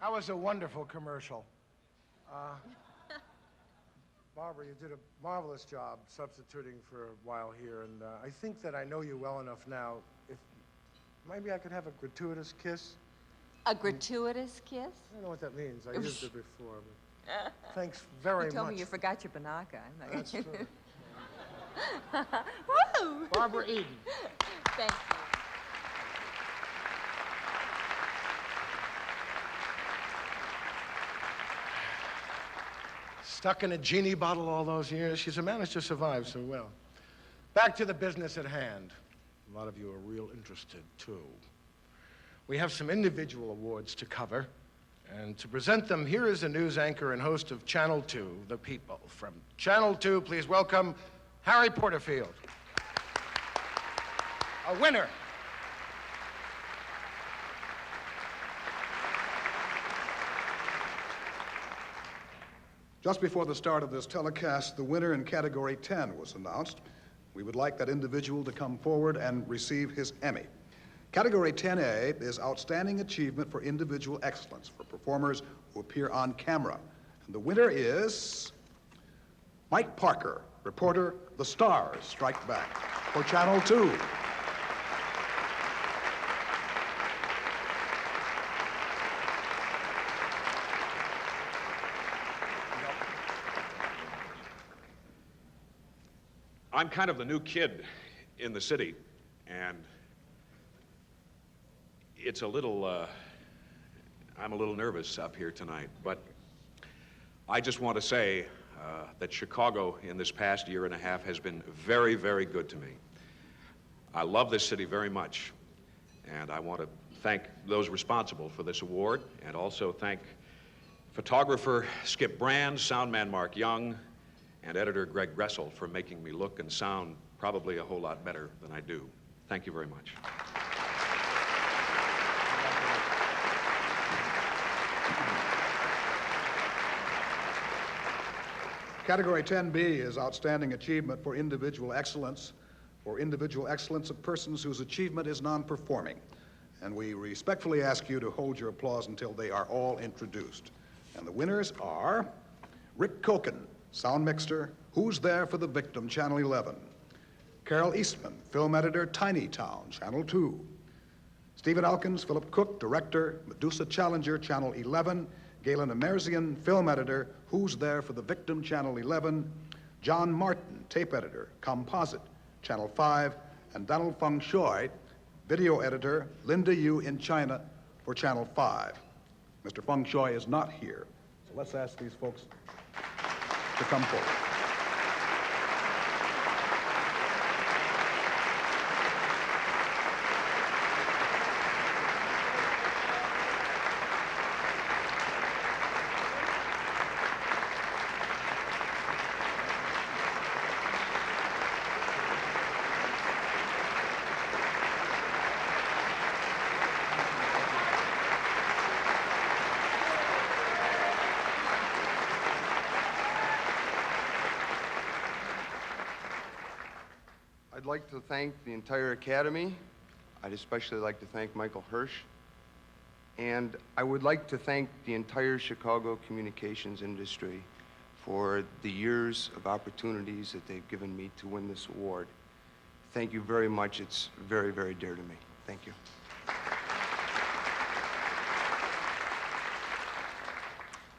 That was a wonderful commercial. Barbara, you did a marvelous job substituting for a while here, and I think that I know you well enough now. If maybe I could have a gratuitous kiss. A gratuitous kiss? I don't know what that means. I used it before, but thanks very much. You told me you forgot your banaka. That's true. Woo! Barbara Eden. Thank you. Stuck in a genie bottle all those years, she's managed to survive so well. Back to the business at hand. A lot of you are real interested, too. We have some individual awards to cover, and to present them, here is the news anchor and host of Channel 2, The People. From Channel 2, please welcome Harry Porterfield. A winner. Just before the start of this telecast, the winner in Category 10 was announced. We would like that individual to come forward and receive his Emmy. Category 10A is Outstanding Achievement for Individual Excellence for performers who appear on camera. And the winner is Mike Parker, reporter, The Stars Strike Back, for Channel 2. I'm kind of the new kid in the city, and it's a little, I'm a little nervous up here tonight, but I just want to say that Chicago in this past year and a half has been very, very good to me. I love this city very much, and I want to thank those responsible for this award, and also thank photographer Skip Brand, soundman Mark Young, and editor Greg Gressel for making me look and sound probably a whole lot better than I do. Thank you very much. Category 10B is Outstanding Achievement for Individual Excellence, of persons whose achievement is non-performing. And we respectfully ask you to hold your applause until they are all introduced. And the winners are Rick Koken, sound mixer, Who's There for the Victim, Channel 11. Carol Eastman, film editor, Tiny Town, Channel 2. Stephen Elkins, Philip Cook, director, Medusa Challenger, Channel 11. Galen Emerzian, film editor, Who's There for the Victim, Channel 11. John Martin, tape editor, Composite, Channel 5. And Donald Feng Shui, video editor, Linda Yu in China for Channel 5. Mr. Feng Shui is not here, so let's ask these folks to come forward. I'd like to thank the entire Academy. I'd especially like to thank Michael Hirsch. And I would like to thank the entire Chicago communications industry for the years of opportunities that they've given me to win this award. Thank you very much. It's very, very dear to me. Thank you.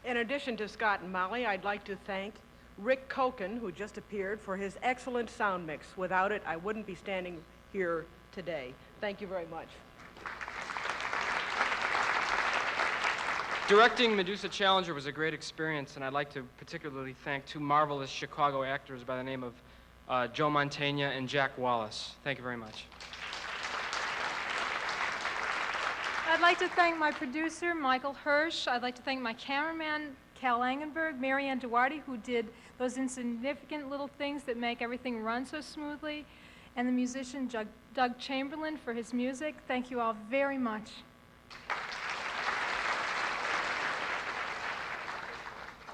In addition to Scott and Molly, I'd like to thank Rick Koken, who just appeared, for his excellent sound mix. Without it, I wouldn't be standing here today. Thank you very much. Directing Medusa Challenger was a great experience, and I'd like to particularly thank two marvelous Chicago actors by the name of Joe Mantegna and Jack Wallace. Thank you very much. I'd like to thank my producer, Michael Hirsch. I'd like to thank my cameraman, Cal Langenberg, Marianne Duarte, who did those insignificant little things that make everything run so smoothly, and the musician Doug Chamberlain for his music. Thank you all very much.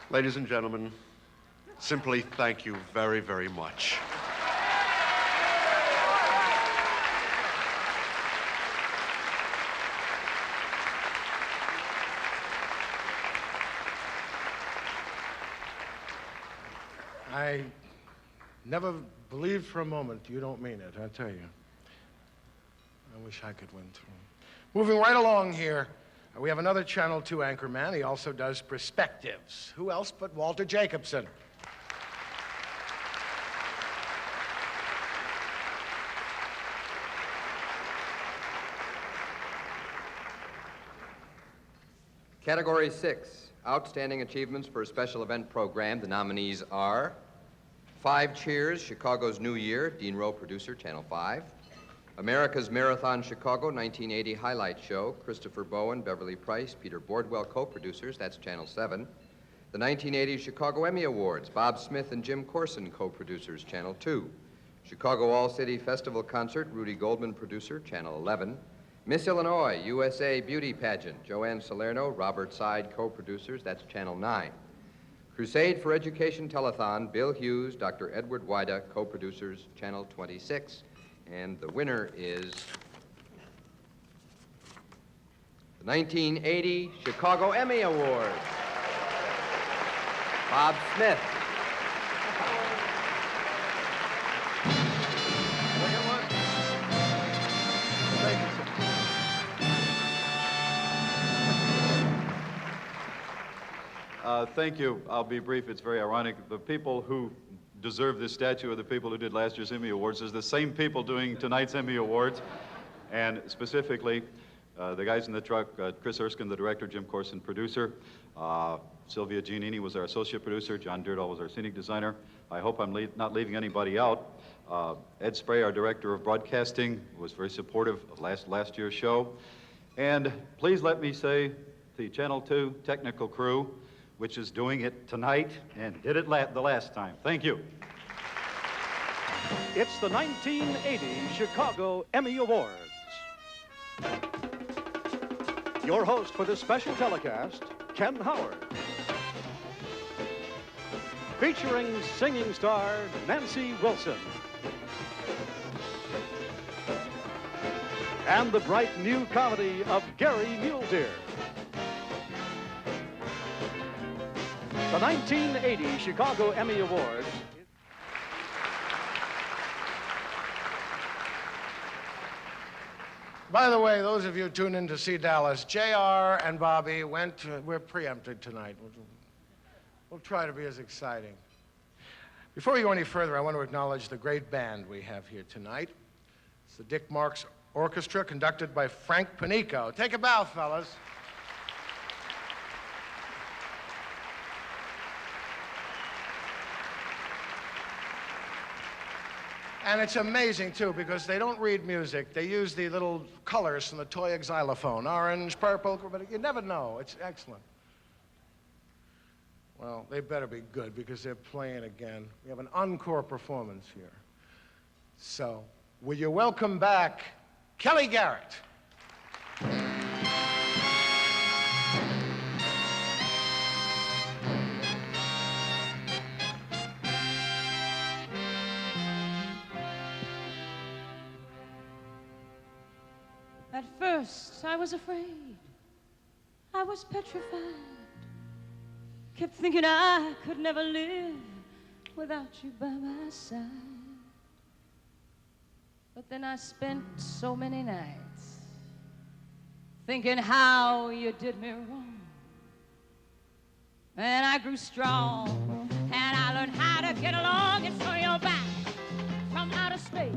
Ladies and gentlemen, simply thank you very, very much. I never believed for a moment you don't mean it, I tell you. I wish I could win too. Moving right along here, we have another Channel 2 anchorman. He also does perspectives. Who else but Walter Jacobson? Category 6, Outstanding Achievements for a Special Event Program. The nominees are 5 Cheers, Chicago's New Year, Dean Rowe, producer, Channel 5. America's Marathon Chicago 1980 Highlight Show, Christopher Bowen, Beverly Price, Peter Bordwell, co-producers, that's Channel 7. The 1980 Chicago Emmy Awards, Bob Smith and Jim Coursen, co-producers, Channel 2. Chicago All-City Festival Concert, Rudy Goldman, producer, Channel 11. Miss Illinois USA Beauty Pageant, Joanne Salerno, Robert Side, co-producers, that's Channel 9. Crusade for Education Telethon, Bill Hughes, Dr. Edward Wida, co-producers, Channel 26. And the winner is the 1980 Chicago Emmy Award, Bob Smith. Thank you. I'll be brief. It's very ironic. The people who deserve this statue are the people who did last year's Emmy Awards. There's the same people doing tonight's Emmy Awards. And specifically, the guys in the truck, Chris Erskine, the director, Jim Coursen, producer. Sylvia Giannini was our associate producer. John Dirdall was our scenic designer. I hope I'm not leaving anybody out. Ed Spray, our director of broadcasting, was very supportive of last year's show. And please let me say the Channel 2 technical crew, which is doing it tonight and did it the last time. Thank you. It's the 1980 Chicago Emmy Awards. Your host for this special telecast, Ken Howard. Featuring singing star Nancy Wilson. And the bright new comedy of Gary Muledeer. The 1980 Chicago Emmy Awards. By the way, those of you tuned in to see Dallas, JR and Bobby we're preempted tonight. We'll try to be as exciting. Before we go any further, I want to acknowledge the great band we have here tonight. It's the Dick Marks Orchestra, conducted by Frank Panico. Take a bow, fellas. And it's amazing, too, because they don't read music. They use the little colors from the toy xylophone, orange, purple, but you never know. It's excellent. Well, they better be good because they're playing again. We have an encore performance here. So, will you welcome back Kelly Garrett? At first, I was afraid. I was petrified. Kept thinking I could never live without you by my side. But then I spent so many nights thinking how you did me wrong. And I grew strong, and I learned how to get along. And so you're back from outer space.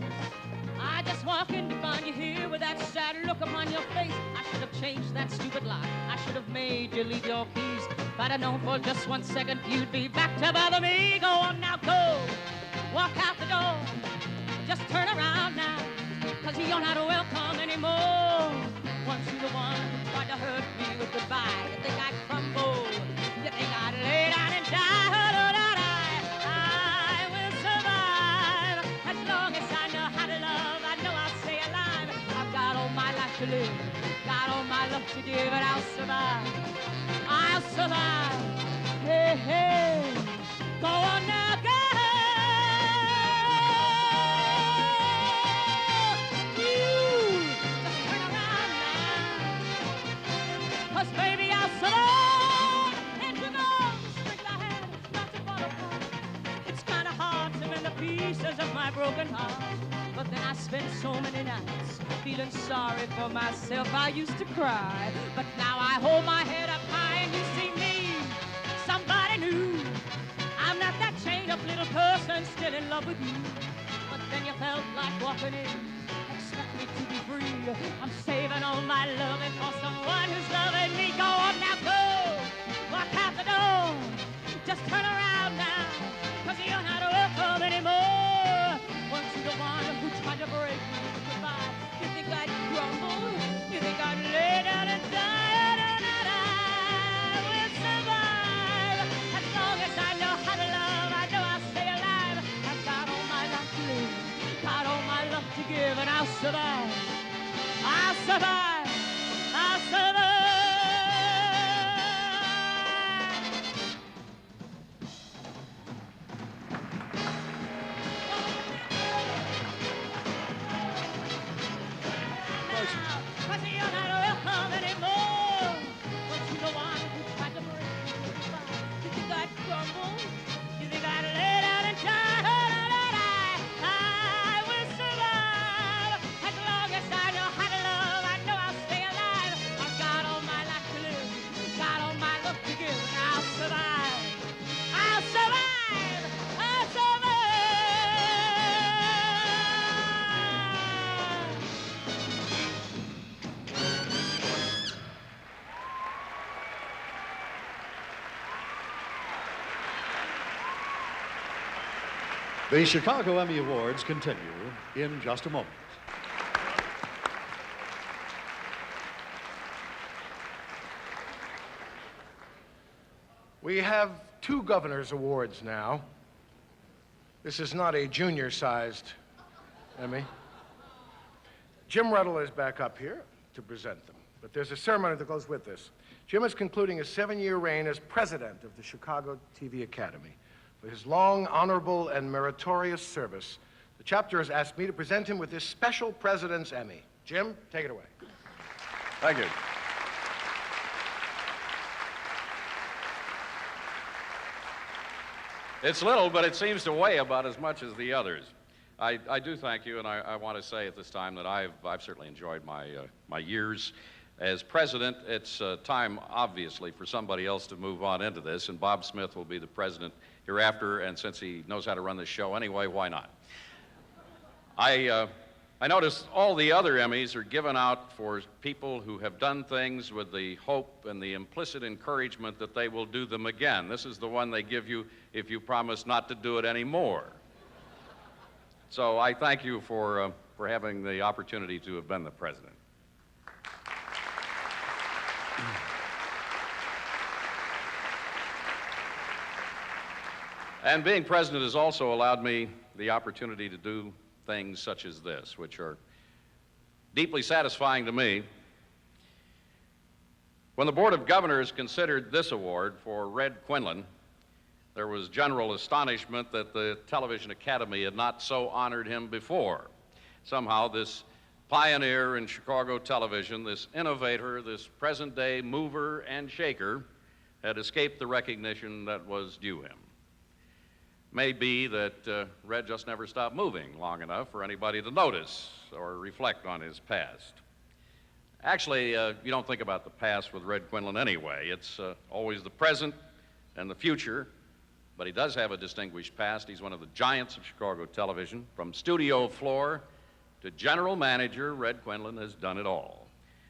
I just walk in to find you here with that sad look upon your face. I should have changed that stupid lock. I should have made you leave your keys. If I'd have known for just 1 second you'd be back to bother me. Go on now, go. Walk out the door. Just turn around now, 'cause you're not welcome anymore. Once you're the one who tried to hurt me with goodbye. You think I'd crumble. You think I'd lay down and die. I will survive as long as I know how to love. I know I'll stay alive. I've got all my life to live, got all my love to give, and I'll survive. I'll survive. Hey, hey, go on now, go. You just turn around now, 'cause baby I'll survive. And you know the strength I had not to fall apart. It's pieces of my broken heart. But then I spent so many nights feeling sorry for myself. I used to cry, but now I hold my head up high and you see me, somebody new. I'm not that chained up little person still in love with you. But then you felt like walking in, expect me to be free. I'm saving all my loving for someone who's loving me. Go on now, go, walk out the door. Just turn around now, 'cause you're not welcome anymore. Weren't you the one who tried to break me with goodbye? You think I'd crumble? You think I'd lay down and die? I will survive. As long as I know how to love, I know I'll stay alive. I've got all my life to live, got all my love to give, and I'll survive. I'll survive. I'll survive. The Chicago Emmy Awards continue in just a moment. We have 2 Governor's Awards now. This is not a junior-sized Emmy. Jim Ruddle is back up here to present them, but there's a ceremony that goes with this. Jim is concluding a 7-year reign as president of the Chicago TV Academy. For his long, honorable, and meritorious service, the chapter has asked me to present him with this special President's Emmy. Jim, take it away. Thank you. It's little, but it seems to weigh about as much as the others. I do thank you, and I want to say at this time that I've certainly enjoyed my years as president. It's time, obviously, for somebody else to move on into this, and Bob Smith will be the president hereafter, and since he knows how to run this show anyway, why not? I notice all the other Emmys are given out for people who have done things with the hope and the implicit encouragement that they will do them again. This is the one they give you if you promise not to do it anymore. So I thank you for having the opportunity to have been the president. And being president has also allowed me the opportunity to do things such as this, which are deeply satisfying to me. When the Board of Governors considered this award for Red Quinlan, there was general astonishment that the Television Academy had not so honored him before. Somehow this pioneer in Chicago television, this innovator, this present-day mover and shaker, had escaped the recognition that was due him. May be that Red just never stopped moving long enough for anybody to notice or reflect on his past. Actually, you don't think about the past with Red Quinlan anyway. It's always the present and the future, but he does have a distinguished past. He's one of the giants of Chicago television. From studio floor to general manager, Red Quinlan has done it all.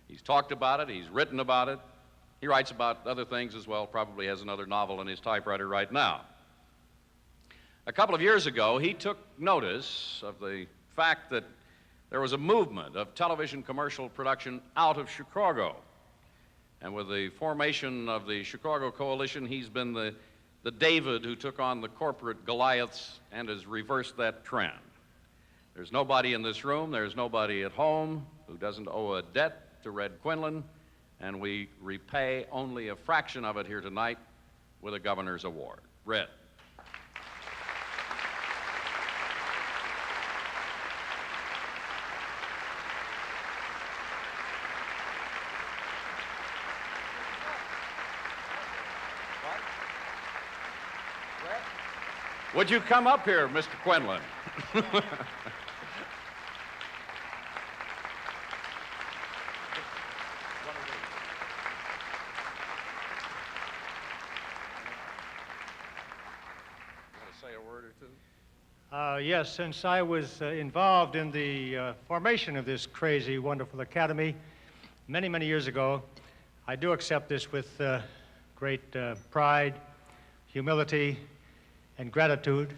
He's talked about it, he's written about it, he writes about other things as well, probably has another novel in his typewriter right now. A couple of years ago, he took notice of the fact that there was a movement of television commercial production out of Chicago. And with the formation of the Chicago Coalition, he's been the David who took on the corporate Goliaths and has reversed that trend. There's nobody in this room, there's nobody at home who doesn't owe a debt to Red Quinlan, and we repay only a fraction of it here tonight with a Governor's Award. Red. Would you come up here, Mr. Quinlan? Say a word or two? Yes, since I was involved in the formation of this crazy, wonderful academy many, many years ago, I do accept this with great pride, humility, and gratitude.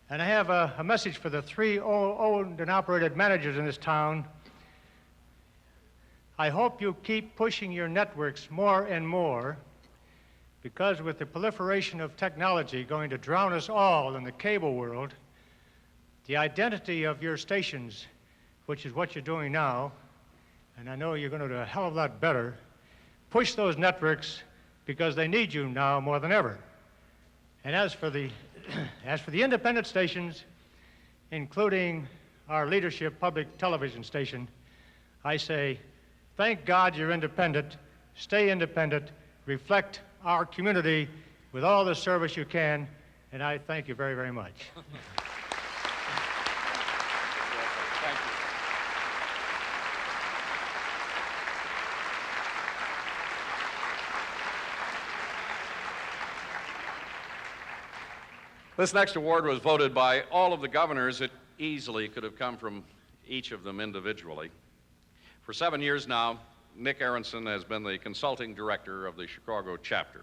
And I have a message for the 3 owned and operated managers in this town. I hope you keep pushing your networks more and more, because with the proliferation of technology going to drown us all in the cable world, the identity of your stations, which is what you're doing now, and I know you're going to do a hell of a lot better, push those networks because they need you now more than ever. And as for the independent stations, including our leadership public television station, I say, thank God you're independent, stay independent, reflect our community with all the service you can, and I thank you very, very much. Thank you. This next award was voted by all of the governors. It easily could have come from each of them individually. For 7 years now, Nick Aronson has been the consulting director of the Chicago chapter.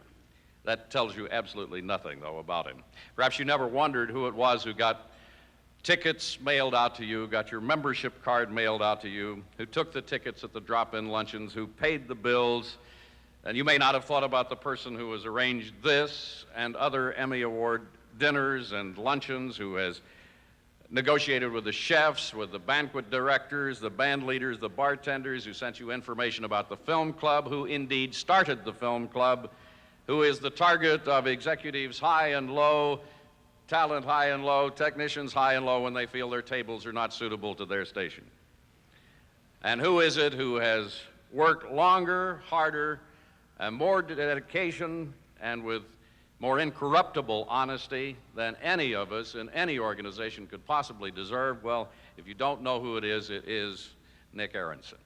That tells you absolutely nothing, though, about him. Perhaps you never wondered who it was who got tickets mailed out to you, got your membership card mailed out to you, who took the tickets at the drop-in luncheons, who paid the bills, and you may not have thought about the person who has arranged this and other Emmy Award dinners and luncheons, who has negotiated with the chefs, with the banquet directors, the band leaders, the bartenders, who sent you information about the film club, who indeed started the film club, who is the target of executives high and low, talent high and low, technicians high and low when they feel their tables are not suitable to their station. And who is it who has worked longer, harder, and more dedication and with more incorruptible honesty than any of us in any organization could possibly deserve? Well, if you don't know who it is Nick Aronson.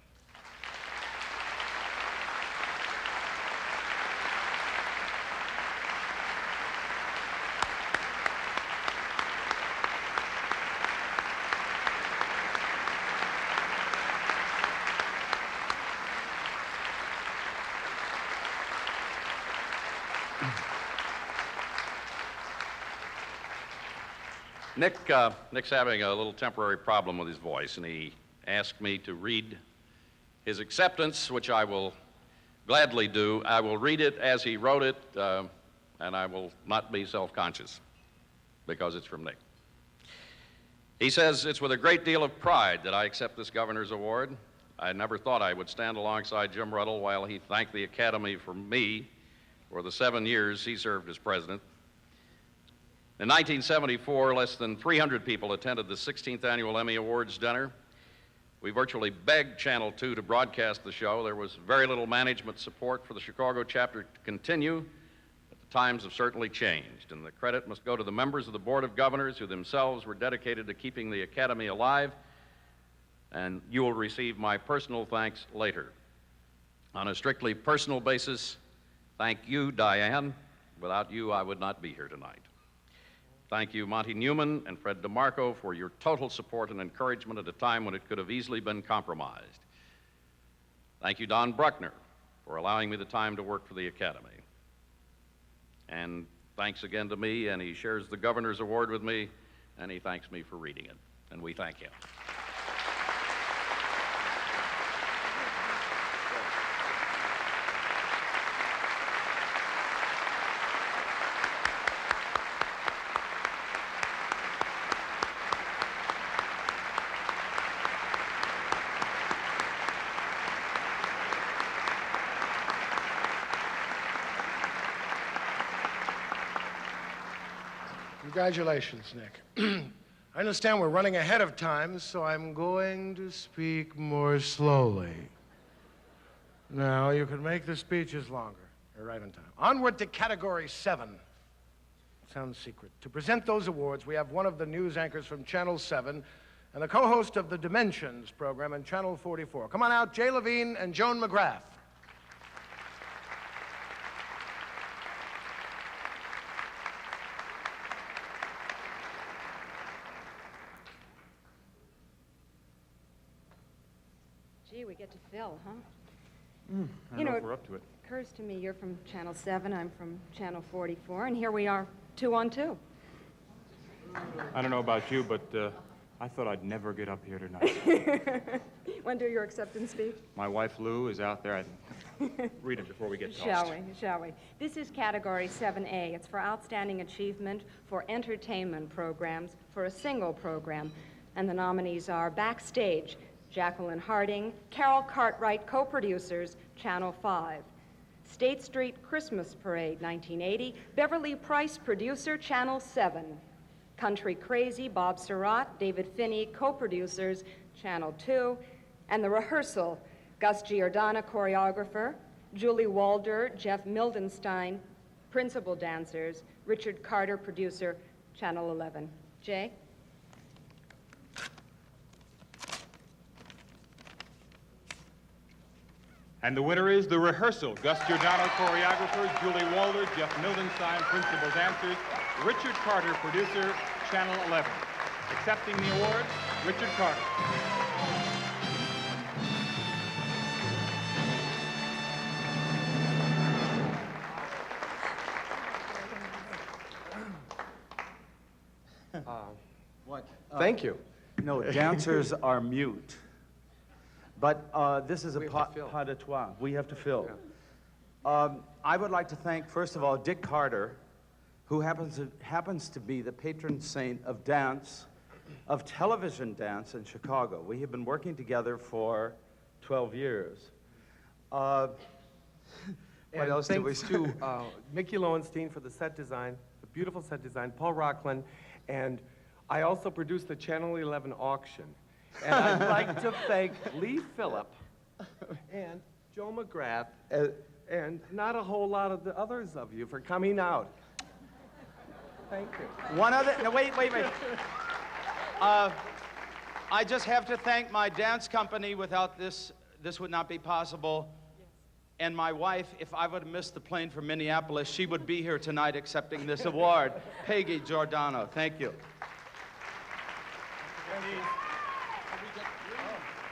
Nick's having a little temporary problem with his voice, and he asked me to read his acceptance, which I will gladly do. I will read it as he wrote it, and I will not be self-conscious because it's from Nick. He says, "It's with a great deal of pride that I accept this governor's award. I never thought I would stand alongside Jim Ruddle while he thanked the Academy for me for the 7 years he served as president. In 1974, less than 300 people attended the 16th Annual Emmy Awards dinner. We virtually begged Channel 2 to broadcast the show. There was very little management support for the Chicago chapter to continue, but the times have certainly changed, and the credit must go to the members of the Board of Governors who themselves were dedicated to keeping the Academy alive, and you will receive my personal thanks later. On a strictly personal basis, thank you, Diane. Without you, I would not be here tonight. Thank you, Monty Newman and Fred DeMarco, for your total support and encouragement at a time when it could have easily been compromised. Thank you, Don Bruckner, for allowing me the time to work for the Academy. And thanks again to me, and he shares the Governor's Award with me, and he thanks me for reading it, and we thank him." Congratulations, Nick. I understand we're running ahead of time, so I'm going to speak more slowly. Now, you can make the speeches longer. You're right on time. Onward to Category 7. Sounds secret. To present those awards, we have one of the news anchors from Channel 7 and the co-host of the Dimensions program on Channel 44. Come on out, Jay Levine and Joan McGrath. Gee, we get to fill, huh? I don't know if we're up to it. Occurs to me you're from Channel 7, I'm from Channel 44, and here we are, 2 on 2. I don't know about you, but I thought I'd never get up here tonight. Want to do your acceptance speech? My wife Lou is out there. Read it before we get tossed. Shall we? This is category 7A. It's for outstanding achievement for entertainment programs for a single program. And the nominees are Backstage, Jacqueline Harding, Carol Cartwright, co-producers, Channel 5. State Street Christmas Parade, 1980, Beverly Price, producer, Channel 7. Country Crazy, Bob Surratt, David Finney, co-producers, Channel 2. And The Rehearsal, Gus Giordana, choreographer, Julie Walder, Jeff Mildenstein, principal dancers, Richard Carter, producer, Channel 11. Jay? And the winner is The Rehearsal. Gus Giordano, choreographer, Julie Walder, Jeff Mildenstein, principal dancers, Richard Carter, producer, Channel 11. Accepting the award, Richard Carter. What? Thank you. No, dancers are mute. But this is a pas de trois. We have to fill. I would like to thank, first of all, Dick Carter, who happens to be the patron saint of dance, of television dance in Chicago. We have been working together for 12 years. What else do we Thanks to Mickey Lowenstein for the set design, the beautiful set design, Paul Rockland, and I also produced the Channel 11 auction. And I'd like to thank Lee Phillip and Joe McGrath and not a whole lot of the others of you for coming out. Thank you. One other, no, wait. I just have to thank my dance company. Without this would not be possible. Yes. And my wife, if I would have missed the plane from Minneapolis, she would be here tonight accepting this award. Peggy Giordano, thank you.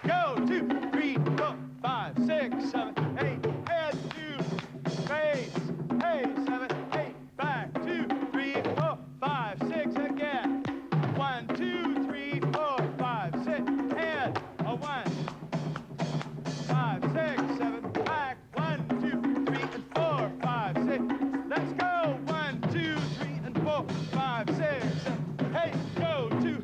Go, 2, 3, 4, 5, 6, 7, 8, head, 2, face, hey, 7, 8, back, 2, 3, 4, 5, 6, again. 1, 2, 3, 4, 5, 6, head, 1, 5, 6, 7, back, 1, 2, 3, and 4, 5, 6. Let's go, 1, 2, 3, and 4, 5, 6, 7, hey, go, 2.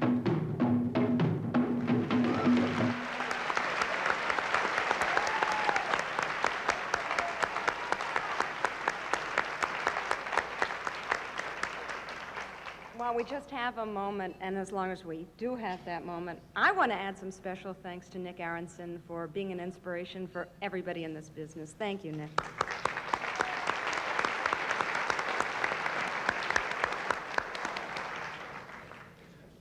Well, we just have a moment, and as long as we do have that moment, I want to add some special thanks to Nick Aronson for being an inspiration for everybody in this business. Thank you, Nick.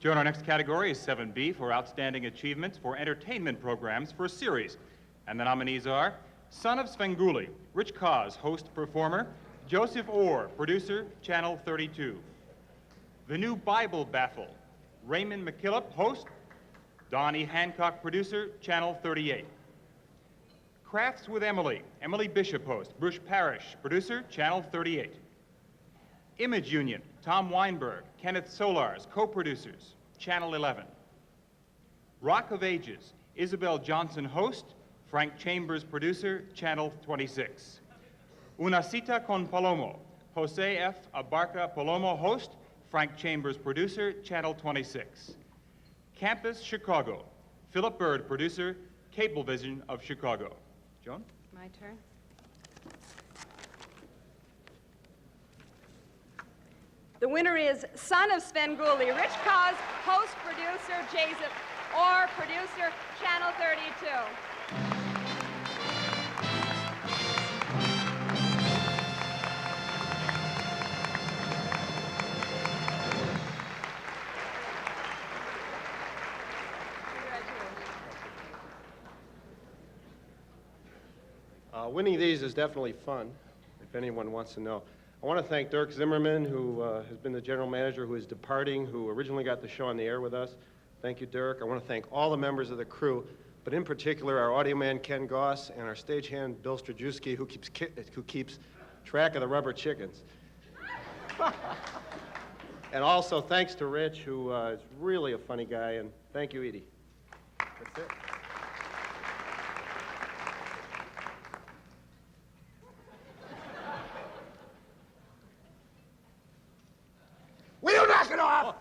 Join our next category is 7B for Outstanding Achievements for Entertainment Programs for a Series. And the nominees are Son of Svengoolie, Rich Cause, host performer, Joseph Orr, producer, Channel 32. The New Bible Baffle, Raymond McKillop, host, Donnie Hancock, producer, Channel 38. Crafts with Emily, Emily Bishop, host, Bruce Parrish, producer, Channel 38. Image Union, Tom Weinberg, Kenneth SOLARZ, co-producers, Channel 11. Rock of Ages, Isabel Johnson, host, Frank Chambers, producer, Channel 26. Una Cita con Palomo, Jose F. Abarca Palomo, host, Frank Chambers, producer, Channel 26. Campus Chicago, Philip Byrd, producer, Cablevision of Chicago. Joan? My turn. The winner is Son of Svengoolie, Rich Cause, host, producer, Joseph Orr, producer, Channel 32. Winning these is definitely fun, if anyone wants to know. I want to thank Dirk Zimmerman, who has been the general manager, who is departing, who originally got the show on the air with us. Thank you, Dirk. I want to thank all the members of the crew, but in particular our audio man, Ken Goss, and our stagehand, Bill Strajewski, who keeps track of the rubber chickens. And also thanks to Rich, who is really a funny guy, and thank you, Edie. That's it. Will you knock it off?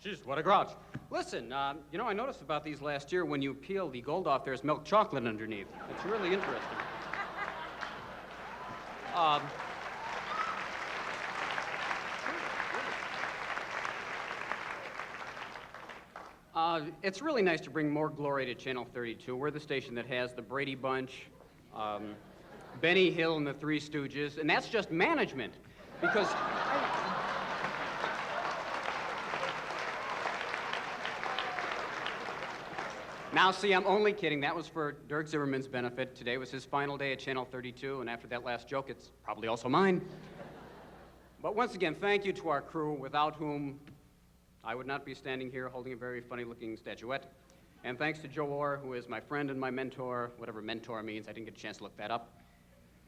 Jeez, what a grouch. Listen, you know, I noticed about these last year when you peel the gold off, there's milk chocolate underneath. It's really interesting. It's really nice to bring more glory to Channel 32. We're the station that has the Brady Bunch, Benny Hill and the Three Stooges, and that's just management. Because now, see, I'm only kidding. That was for Dirk Zimmerman's benefit. Today was his final day at Channel 32, and after that last joke, it's probably also mine. But once again, thank you to our crew, without whom I would not be standing here holding a very funny-looking statuette. And thanks to Joe Orr, who is my friend and my mentor, whatever mentor means. I didn't get a chance to look that up.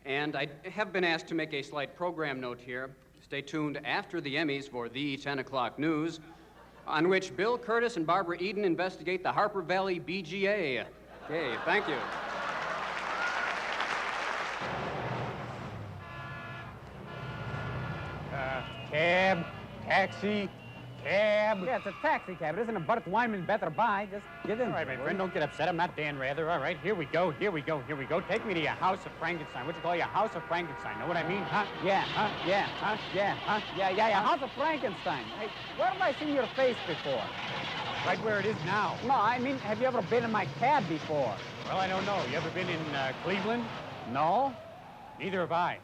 And I have been asked to make a slight program note here. Stay tuned after the Emmys for the 10 o'clock news, on which Bill Curtis and Barbara Eden investigate the Harper Valley BGA. Okay, thank you. Cab, taxi, cab. Yeah, it's a taxi cab. It isn't a Bart Weinman better buy. Just get in. All right, my friend, don't get upset. I'm not Dan Rather. All right, here we go, here we go, here we go. Take me to your house of Frankenstein. What you call your house of Frankenstein? Know what I mean? Huh? Yeah, huh? Yeah, huh? Yeah, huh? Yeah, your house of Frankenstein. Hey, where have I seen your face before? Right where it is now. No, I mean, have you ever been in my cab before? Well, I don't know. You ever been in Cleveland? No. Neither have I.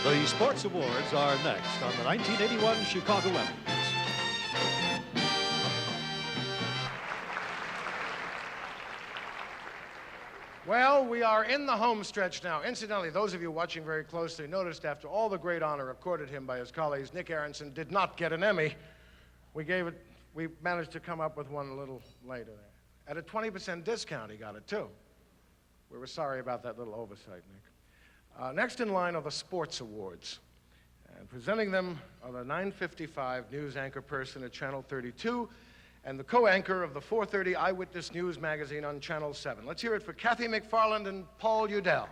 The sports awards are next on the 1981 Chicago Emmys. Well, we are in the home stretch now. Incidentally, those of you watching very closely noticed after all the great honor accorded him by his colleagues, Nick Aronson did not get an Emmy. We managed to come up with one a little later there. At a 20% discount, he got it too. We were sorry about that little oversight, Nick. Next in line are the sports awards. And presenting them are the 9:55 news anchor person at Channel 32 and the co-anchor of the 4:30 Eyewitness News magazine on Channel 7. Let's hear it for Kathy McFarland and Paul Udell.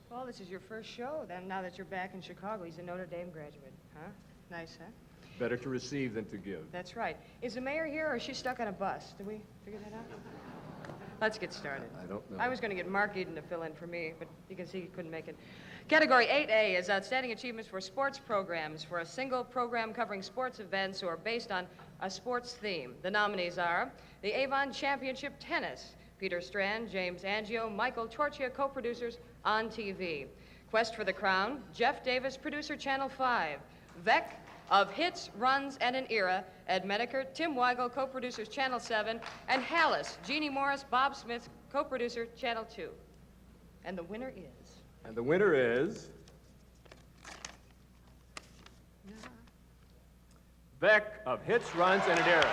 Well, this is your first show, then, now that you're back in Chicago. He's a Notre Dame graduate, huh? Nice, huh? Better to receive than to give. That's right. Is the mayor here, or is she stuck on a bus? Did we figure that out? Let's get started. I don't know. I was going to get Mark Eden to fill in for me, but you can see he couldn't make it. Category 8A is Outstanding Achievements for Sports Programs for a single program covering sports events or based on a sports theme. The nominees are the Avon Championship Tennis, Peter Strand, James Angio, Michael Torchia, co-producers on TV. Quest for the Crown, Jeff Davis, producer, Channel 5. Vec, of Hits, Runs, and an Era, Ed Medeker, Tim Weigel, co-producers, Channel 7, and Hallis, Jeannie Morris, Bob Smith, co-producer, Channel 2. And the winner is... And the winner is... Beck of Hits, Runs, and an Era.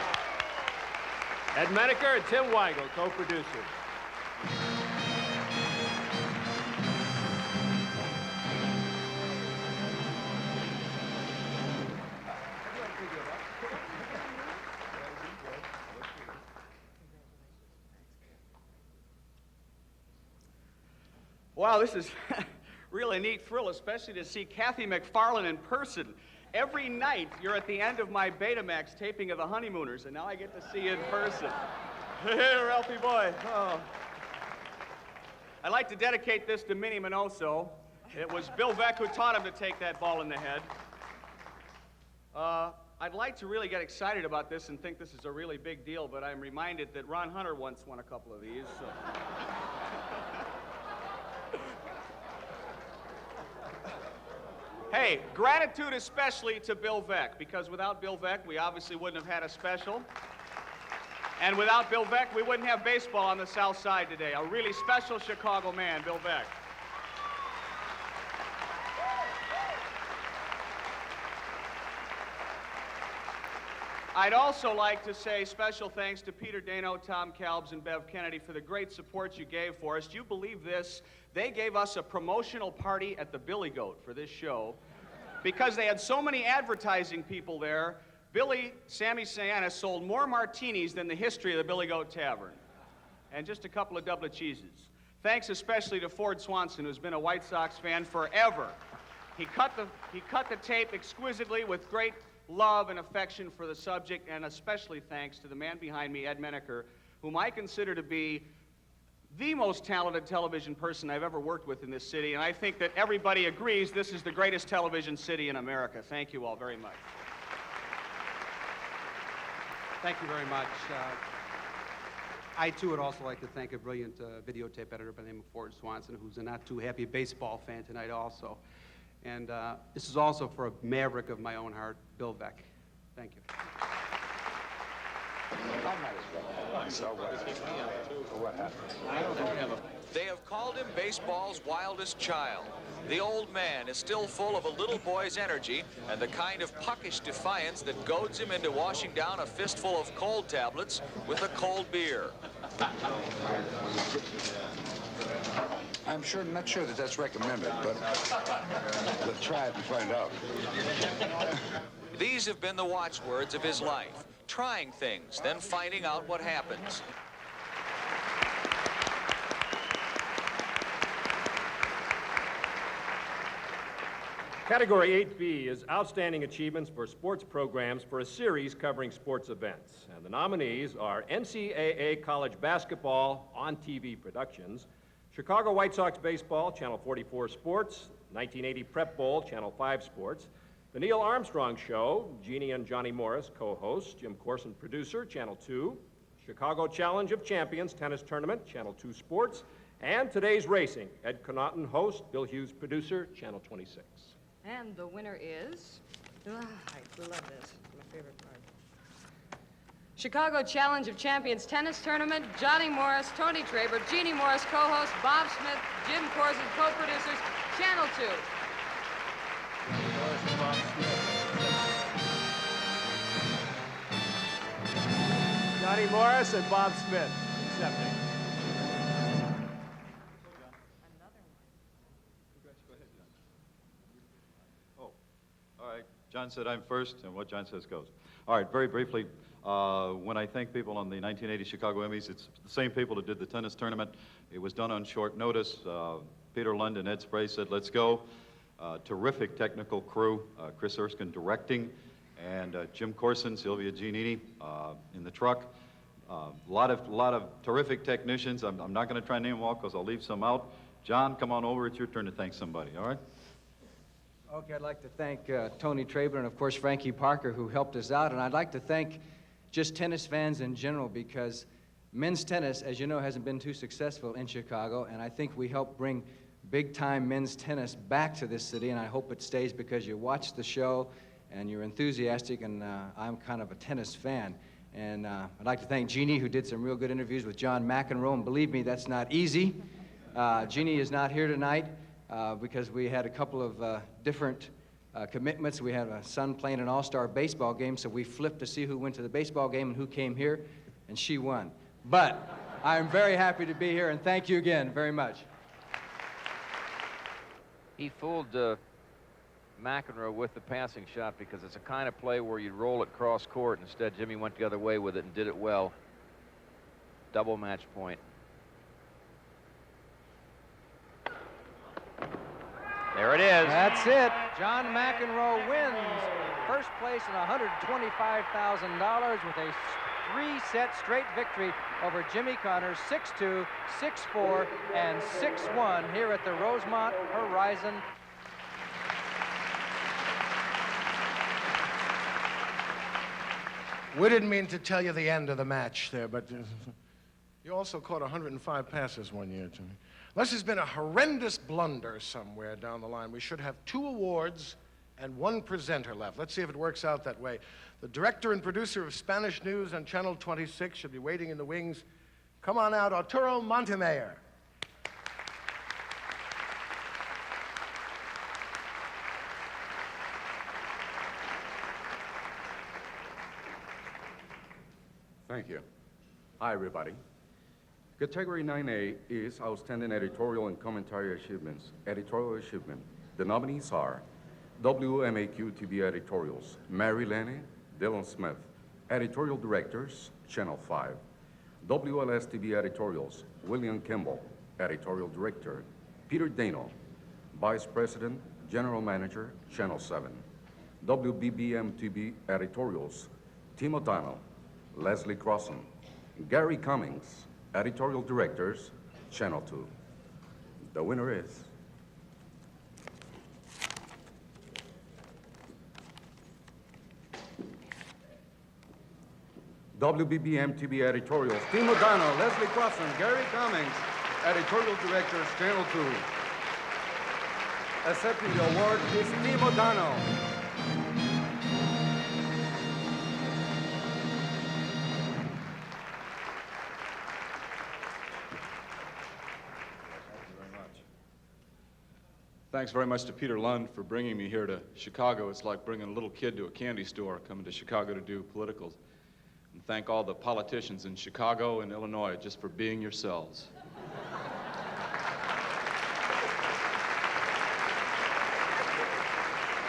Ed Medeker and Tim Weigel, co-producers. Wow, this is really a neat thrill, especially to see Kathy McFarland in person. Every night, you're at the end of my Betamax taping of The Honeymooners, and now I get to see you in person. Hey, Ralphie boy. Oh. I'd like to dedicate this to Minnie Minoso. It was Bill Veck who taught him to take that ball in the head. I'd like to really get excited about this and think this is a really big deal, but I'm reminded that Ron Hunter once won a couple of these. So. Hey, gratitude especially to Bill Veeck, because without Bill Veeck, we obviously wouldn't have had a special. And without Bill Veeck, we wouldn't have baseball on the South Side today. A really special Chicago man, Bill Veeck. I'd also like to say special thanks to Peter Dano, Tom Kalbs, and Bev Kennedy for the great support you gave for us. Do you believe this? They gave us a promotional party at the Billy Goat for this show because they had so many advertising people there. Sammy Sienna sold more martinis than the history of the Billy Goat Tavern. And just a couple of double cheeses. Thanks especially to Ford Swanson, who's been a White Sox fan forever. He cut the tape exquisitely with great love and affection for the subject, and especially thanks to the man behind me, Ed Menaker, whom I consider to be the most talented television person I've ever worked with in this city, and I think that everybody agrees this is the greatest television city in America. Thank you all very much. Thank you very much. I, too, would also like to thank a brilliant videotape editor by the name of Ford Swanson, who's a not-too-happy baseball fan tonight also. And this is also for a maverick of my own heart, Bill Veeck. Thank you. They have called him baseball's wildest child. The old man is still full of a little boy's energy and the kind of puckish defiance that goads him into washing down a fistful of cold tablets with a cold beer. I'm not sure that that's recommended, but let's try it and find out. These have been the watchwords of his life. Trying things, then finding out what happens. Category 8B is Outstanding Achievements for Sports Programs for a series covering sports events. And the nominees are NCAA College Basketball on TV Productions, Chicago White Sox Baseball, Channel 44 Sports, 1980 Prep Bowl, Channel 5 Sports, The Neil Armstrong Show, Jeannie and Johnny Morris, co-host, Jim Coursen, producer, Channel 2, Chicago Challenge of Champions Tennis Tournament, Channel 2 Sports, and Today's Racing, Ed Connaughton, host, Bill Hughes, producer, Channel 26. And the winner is, I love this, it's my favorite part. Chicago Challenge of Champions Tennis Tournament, Johnny Morris, Tony Traber, Jeannie Morris, co-host, Bob Smith, Jim Coursen, co-producers, Channel 2. Johnny Morris and Bob Smith accepting. All right, John said I'm first, and what John says goes. All right, very briefly, when I thank people on the 1980 Chicago Emmys, it's the same people that did the tennis tournament. It was done on short notice. Peter Lund and Ed Spray said, let's go. Terrific technical crew, Chris Erskine directing, and Jim Coursen, Sylvia Giannini in the truck. A lot of terrific technicians. I'm not going to try and name them all because I'll leave some out. John, come on over. It's your turn to thank somebody, all right? Okay, I'd like to thank Tony Traber and, of course, Frankie Parker, who helped us out. And I'd like to thank just tennis fans in general, because men's tennis, as you know, hasn't been too successful in Chicago. And I think we helped bring big-time men's tennis back to this city. And I hope it stays because you watch the show and you're enthusiastic. And I'm kind of a tennis fan. And I'd like to thank Jeannie, who did some real good interviews with John McEnroe. And believe me, that's not easy. Jeannie is not here tonight. Because we had a couple of different commitments. We had a son playing an all-star baseball game, so we flipped to see who went to the baseball game and who came here, and she won. But I'm very happy to be here, and thank you again very much. He fooled McEnroe with the passing shot because it's a kind of play where you roll it cross court. Instead, Jimmy went the other way with it and did it well. Double match point. There it is. That's it. John McEnroe wins first place in $125,000 with a three-set straight victory over Jimmy Connors, 6-2, 6-4, and 6-1 here at the Rosemont Horizon. We didn't mean to tell you the end of the match there, but you also caught 105 passes one year, Jimmy. Unless there's been a horrendous blunder somewhere down the line, we should have 2 awards and 1 presenter left. Let's see if it works out that way. The director and producer of Spanish News on Channel 26 should be waiting in the wings. Come on out, Arturo Montemayor. Thank you. Hi, everybody. Category 9A is Outstanding Editorial and Commentary Achievements. Editorial Achievement. The nominees are WMAQ-TV Editorials, Mary Laney, Dillon Smith. Editorial Directors, Channel 5. WLS-TV Editorials, William Kimball. Editorial Director, Peter Dano. Vice President, General Manager, Channel 7. WBBM-TV Editorials, Tim O'Donnell, Leslie CROSSON, Gary Cummings. Editorial Directors, Channel 2. The winner is WBBM-TV Editorials, Tim O'Donnell, Leslie CROSSON, Gary Cummings. Editorial Directors, Channel 2. Accepting the award is Tim O'Donnell. Thanks very much to Peter Lund for bringing me here to Chicago. It's like bringing a little kid to a candy store, coming to Chicago to do politicals. And thank all the politicians in Chicago and Illinois just for being yourselves.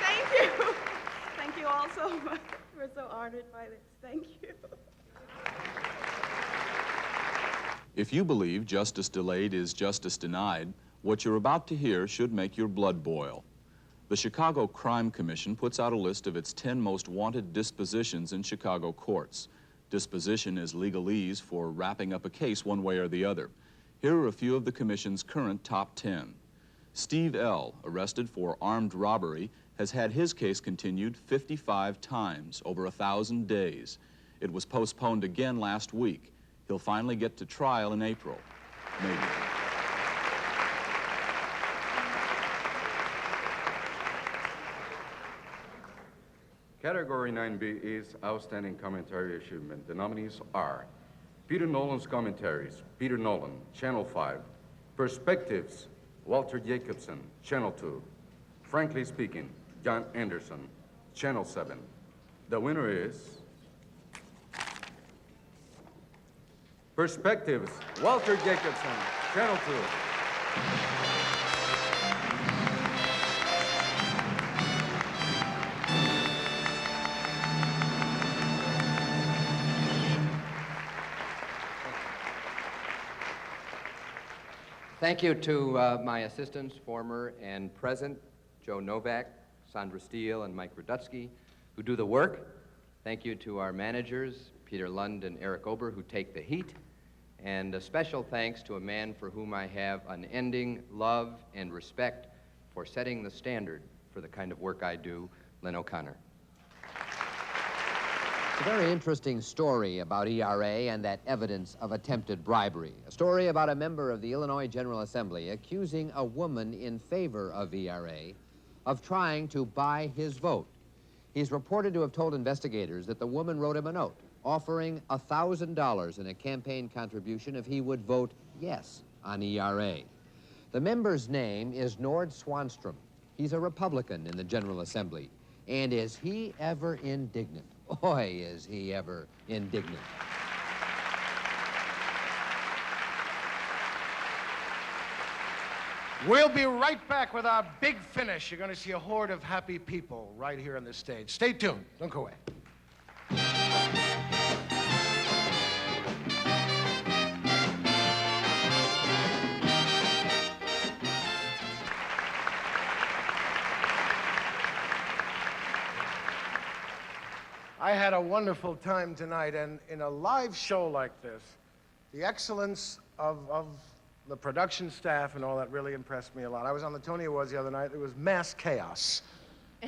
Thank you. Thank you all so much. We're so honored by this. Thank you. If you believe justice delayed is justice denied, what you're about to hear should make your blood boil. The Chicago Crime Commission puts out a list of its 10 most wanted dispositions in Chicago courts. Disposition is legalese for wrapping up a case one way or the other. Here are a few of the commission's current top 10. Steve L., arrested for armed robbery, has had his case continued 55 times, over 1,000 days. It was postponed again last week. He'll finally get to trial in April. Maybe. Category 9B is Outstanding Commentary Achievement. The nominees are Peter Nolan's Commentaries, Peter Nolan, Channel 5. Perspectives, Walter Jacobson, Channel 2. Frankly Speaking, John Anderson, Channel 7. The winner is Perspectives, Walter Jacobson, Channel 2. Thank you to my assistants, former and present, Joe Novak, Sandra Steele, and Mike Radutsky, who do the work. Thank you to our managers, Peter Lund and Eric Ober, who take the heat. And a special thanks to a man for whom I have unending love and respect for setting the standard for the kind of work I do, Lynn O'Connor. It's a very interesting story about ERA and that evidence of attempted bribery. A story about a member of the Illinois General Assembly accusing a woman in favor of ERA of trying to buy his vote. He's reported to have told investigators that the woman wrote him a note offering $1,000 in a campaign contribution if he would vote yes on ERA. The member's name is Nord Swanstrom. He's a Republican in the General Assembly. And is he ever indignant? Boy, is he ever indignant. We'll be right back with our big finish. You're going to see a horde of happy people right here on the stage. Stay tuned. Don't go away. I had a wonderful time tonight, and in a live show like this, the excellence of the production staff and all that really impressed me a lot. I was on the Tony Awards the other night. It was mass chaos.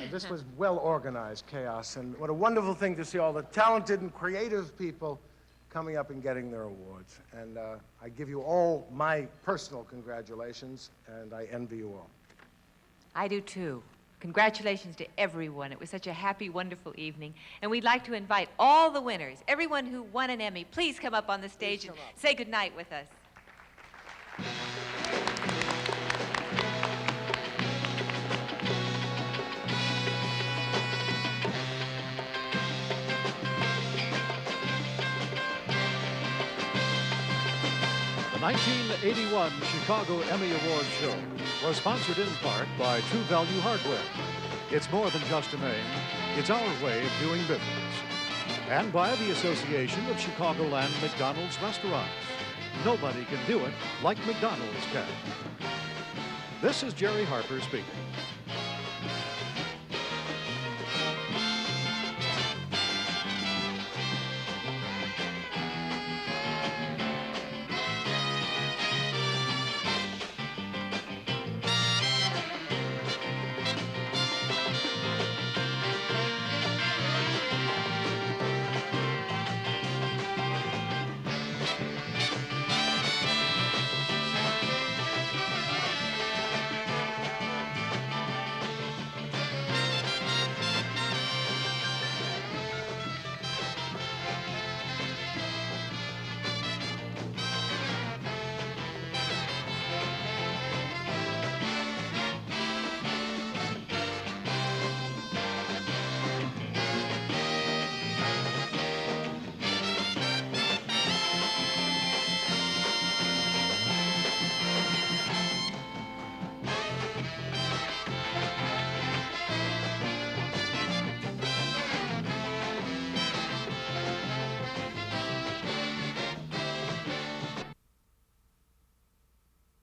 And this was well-organized chaos, and what a wonderful thing to see all the talented and creative people coming up and getting their awards. And I give you all my personal congratulations, and I envy you all. I do too. Congratulations to everyone. It was such a happy, wonderful evening. And we'd like to invite all the winners, everyone who won an Emmy, please come up on the stage and say goodnight with us. The 1981 Chicago Emmy Awards show was sponsored in part by True Value Hardware. It's more than just a name, it's our way of doing business. And by the Association of Chicagoland McDonald's Restaurants. Nobody can do it like McDonald's can. This is Jerry Harper speaking.